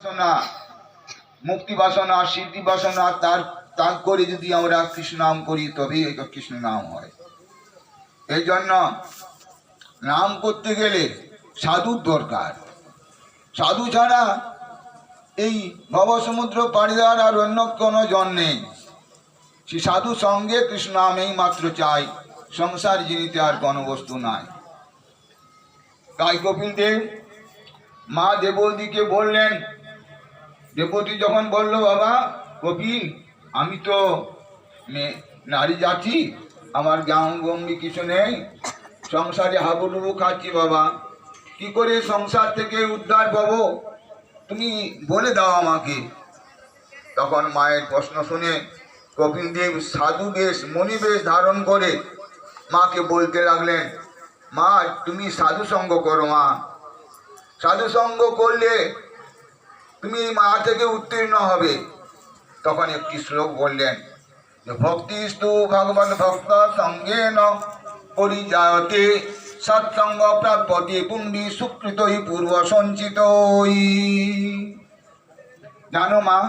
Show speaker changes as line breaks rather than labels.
বাসনা, মুক্তি বাসনা, সিদ্ধি বাসনা তার ত্যাগ করে যদি আমরা কৃষ্ণ নাম করি তবেই এটা কৃষ্ণ নাম হয়। এই জন্য নাম করতে গেলে সাধুর দরকার। সাধু ছাড়া এই ভবসমুদ্র পাড়ি দেওয়ার আর অন্য কোনো জন নেই। সে সাধু সঙ্গে কৃষ্ণ নামেই মাত্র চাই, সংসার জিনিতে আর কোনো বস্তু নাই। তাই কপিল দেব মা দেবতীকে বললেন, দেবতী যখন বলল, বাবা কপিল, আমি তো নারী জাতি, আমার জ্ঞান গম্ভী কিছু নেই, সংসারে হাবুডুবু খাচ্ছি, বাবা কি করে সংসার থেকে উদ্ধার পাবো, তুমি বলে দাও আমাকে। তখন মায়ের প্রশ্ন শুনে কপিল দেব সাধু বেশ মণিবেশ ধারণ করে মাকে বলতে লাগলেন, মা তুমি সাধু সঙ্গ করো, মা সাধু সঙ্গ করলে তুমি মা থেকে উত্তীর্ণ হবে। তখন একটি শ্লোক বললেন যে ভক্তিস্তু ভগবত ভক্ত সঙ্গেন পরিজায়তে সৎসঙ্গ প্রাপ্যতে পুণ্ডি সুকৃতই পূর্ব সঞ্চিতই। জানো মা,